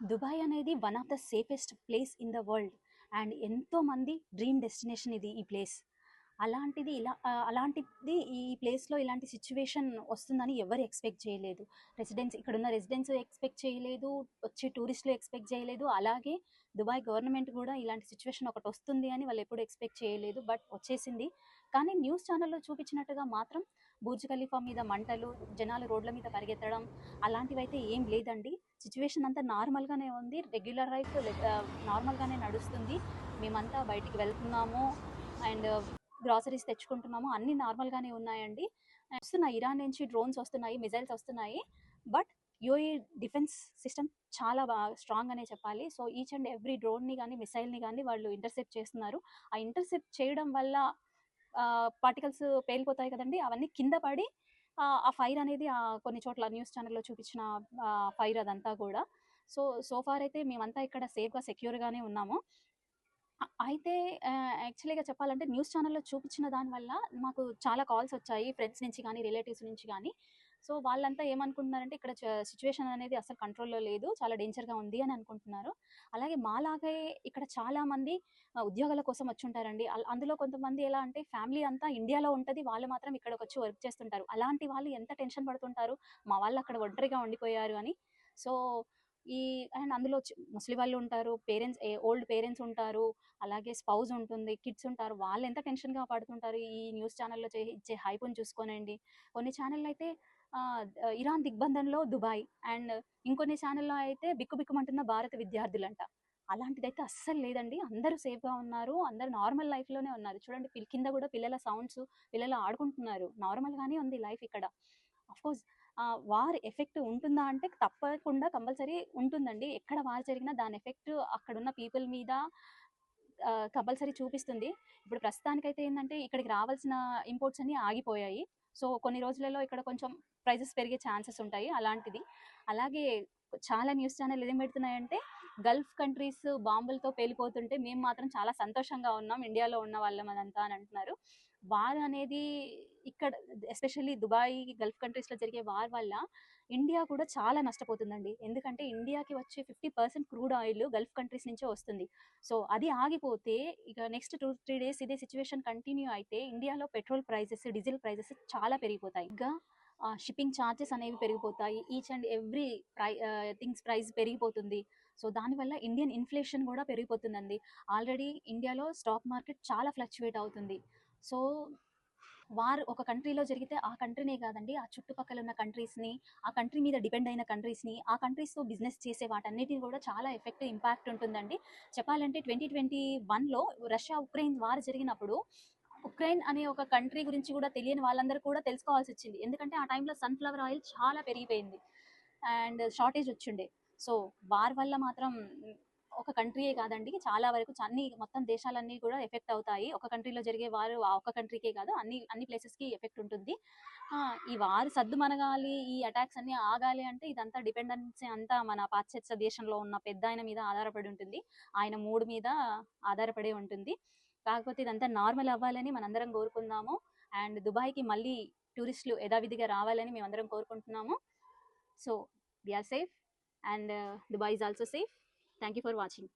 Dubai అనేది one of the safest place in the world and ఎంతోమంది dream destination ఇది ఈ ప్లేస్. అలాంటిది ఈ ప్లేస్లో ఇలాంటి సిచ్యువేషన్ వస్తుందని ఎవరు ఎక్స్పెక్ట్ చేయలేదు. ఇక్కడున్న రెసిడెంట్స్ ఎక్స్పెక్ట్ చేయలేదు, వచ్చే టూరిస్టులు ఎక్స్పెక్ట్ చేయలేదు. అలాగే దుబాయ్ గవర్నమెంట్ కూడా ఇలాంటి సిచ్యువేషన్ ఒకటి వస్తుంది అని వాళ్ళు ఎప్పుడు ఎక్స్పెక్ట్ చేయలేదు, బట్ వచ్చేసింది. కానీ న్యూస్ ఛానల్లో చూపించినట్టుగా మాత్రం బుర్జ్ ఖలీఫా మీద మంటలు, జనాలు రోడ్ల మీద పరిగెత్తడం అలాంటివైతే ఏం లేదండి. సిచ్యువేషన్ అంతా నార్మల్గానే ఉంది. రెగ్యులర్ లైఫ్ నార్మల్గానే నడుస్తుంది. మేమంతా బయటికి వెళ్తున్నాము అండ్ గ్రాసరీస్ తెచ్చుకుంటున్నాము, అన్నీ నార్మల్గానే ఉన్నాయండి. వస్తున్నాయి, ఇరాన్ నుంచి డ్రోన్స్ వస్తున్నాయి, మిజైల్స్ వస్తున్నాయి. బట్ యూఏఈ డిఫెన్స్ సిస్టమ్ చాలా బాగా స్ట్రాంగ్ అనే చెప్పాలి. సో ఈచ్ అండ్ ఎవ్రీ డ్రోన్ని కానీ మిసైల్ని కానీ వాళ్ళు ఇంటర్సెప్ట్ చేస్తున్నారు. ఆ ఇంటర్సెప్ట్ చేయడం వల్ల పార్టికల్స్ పేలిపోతాయి కదండి, అవన్నీ కింద పడి ఆ ఫైర్ అనేది కొన్ని చోట్ల న్యూస్ ఛానల్లో చూపించిన ఫైర్ అదంతా కూడా. సో ఫార్ అయితే మేమంతా ఇక్కడ సేఫ్గా సెక్యూర్గానే ఉన్నాము. అయితే యాక్చువల్‌గా చెప్పాలంటే న్యూస్ ఛానెల్‌లో చూపించిన దానివల్ల మాకు చాలా కాల్స్ వచ్చాయి ఫ్రెండ్స్ నుంచి కానీ, రిలేటివ్స్ నుంచి కానీ. సో వాళ్ళంతా ఏమనుకుంటున్నారంటే ఇక్కడ సిచ్యువేషన్ అనేది అసలు కంట్రోల్‌లో లేదు, చాలా డేంజర్‌గా ఉంది అని అనుకుంటున్నారు. అలాగే మాలాగే ఇక్కడ చాలామంది ఉద్యోగాల కోసం వచ్చుంటారండి. అందులో కొంతమంది ఎలా అంటే ఫ్యామిలీ అంతా ఇండియాలో ఉంటది, వాళ్ళు మాత్రం ఇక్కడికొచ్చి వర్క్ చేస్తుంటారు. అలాంటి వాళ్ళు ఎంత టెన్షన్ పడుతుంటారు, మా వాళ్ళు అక్కడ ఒంటరిగా ఉండిపోయారు అని. సో అండ్ అందులో ముసలి వాళ్ళు ఉంటారు, ఓల్డ్ పేరెంట్స్ ఉంటారు, అలాగే స్పౌజ్ ఉంటుంది, కిడ్స్ ఉంటారు. వాళ్ళు ఎంత టెన్షన్‌గా పడుతుంటారు ఈ న్యూస్ ఛానెల్‌లో ఇచ్చే హైప్‌ని చూసుకోనండి. కొన్ని ఛానెల్‌లో అయితే ఇరాన్ దిగ్బంధంలో దుబాయ్ అండ్ ఇంకొన్ని ఛానెల్‌లో అయితే బిక్కుబిక్కుమంటున్న భారత విద్యార్థులంట. అలాంటిదైతే అస్సలు లేదండి. అందరూ సేఫ్‌గా ఉన్నారు. అందరూ నార్మల్ లైఫ్‌లోనే ఉన్నారు. చూడండి కింద కూడా పిల్లల సౌండ్స్, పిల్లలు ఆడుకుంటున్నారు. నార్మల్‌గానే ఉంది లైఫ్ ఇక్కడ. ఆఫ్‌కోర్స్ వార్ ఎఫెక్ట్ ఉంటుందా అంటే తప్పకుండా కంపల్సరీ ఉంటుందండి. ఎక్కడ వార్ జరిగినా దాని ఎఫెక్ట్ అక్కడున్న పీపుల్ మీద కంపల్సరీ చూపిస్తుంది. ఇప్పుడు ప్రస్తుతానికైతే ఏందంటే ఇక్కడికి రావాల్సిన ఇంపోర్ట్స్ అన్నీ ఆగిపోయాయి. సో కొన్ని రోజులలో ఇక్కడ కొంచెం ప్రైజెస్ పెరిగే ఛాన్సెస్ ఉంటాయి అలాంటిది. అలాగే చాలా న్యూస్ ఛానెల్ ఏం పెడుతున్నాయంటే గల్ఫ్ కంట్రీస్ బాంబులతో పేలిపోతుంటే మేము మాత్రం చాలా సంతోషంగా ఉన్నాం ఇండియాలో ఉన్న వాళ్ళం అదంతా అని అంటున్నారు. వార్ అనేది ఇక్కడ ఎస్పెషల్లీ దుబాయ్, గల్ఫ్ కంట్రీస్‌లో జరిగే వార్ వల్ల ఇండియా కూడా చాలా నష్టపోతుందండి. ఎందుకంటే ఇండియాకి వచ్చే 50% క్రూడ్ ఆయిల్ గల్ఫ్ కంట్రీస్ నుంచే వస్తుంది. సో అది ఆగిపోతే ఇక నెక్స్ట్ 2-3 డేస్ ఇదే సిచ్యువేషన్ కంటిన్యూ అయితే ఇండియాలో పెట్రోల్ ప్రైజెస్, డీజిల్ ప్రైజెస్ చాలా పెరిగిపోతాయి. ఇంకా షిప్పింగ్ ఛార్జెస్ అనేవి పెరిగిపోతాయి. Each and every things price పెరిగిపోతుంది. సో దానివల్ల ఇండియన్ ఇన్ఫ్లేషన్ కూడా పెరిగిపోతుందండి. ఆల్రెడీ ఇండియాలో స్టాక్ మార్కెట్ చాలా ఫ్లక్చువేట్ అవుతుంది. సో వార్ ఒక కంట్రీలో జరిగితే ఆ కంట్రీనే కాదండి, ఆ చుట్టుపక్కల ఉన్న కంట్రీస్ని, ఆ కంట్రీ మీద డిపెండ్ అయిన కంట్రీస్ని, ఆ కంట్రీస్తో బిజినెస్ చేసే వాటన్నిటిని కూడా చాలా ఇంపాక్ట్ ఉంటుందండి. చెప్పాలంటే 2021లో రష్యా ఉక్రెయిన్ వార్ జరిగినప్పుడు ఉక్రెయిన్ అనే ఒక కంట్రీ గురించి కూడా తెలియని వాళ్ళందరూ కూడా తెలుసుకోవాల్సి వచ్చింది. ఎందుకంటే ఆ టైంలో సన్ఫ్లవర్ ఆయిల్ చాలా పెరిగిపోయింది అండ్ షార్టేజ్ వచ్చిండే. సో వార్ వల్ల మాత్రం ఒక కంట్రీయే కాదండి, చాలా వరకు మొత్తం దేశాలన్నీ కూడా ఎఫెక్ట్ అవుతాయి. ఒక కంట్రీలో జరిగే వారు ఆ ఒక్క కంట్రీకే కాదు, అన్ని ప్లేసెస్కి ఎఫెక్ట్ ఉంటుంది. ఈ వారు సద్దుమనగాలి, ఈ అటాక్స్ అన్ని ఆగాలి అంటే ఇదంతా డిపెండెన్సీ అంతా మన పాశ్చాత్య దేశంలో ఉన్న పెద్ద ఆయన మీద ఆధారపడి ఉంటుంది. ఆయన మూడు మీద ఆధారపడి ఉంటుంది. కాకపోతే ఇదంతా నార్మల్ అవ్వాలని మనందరం కోరుకుందాము. అండ్ దుబాయ్కి మళ్ళీ టూరిస్టులు యథావిధిగా రావాలని మేమందరం కోరుకుంటున్నాము. So we are safe and Dubai is also safe. Thank you for watching.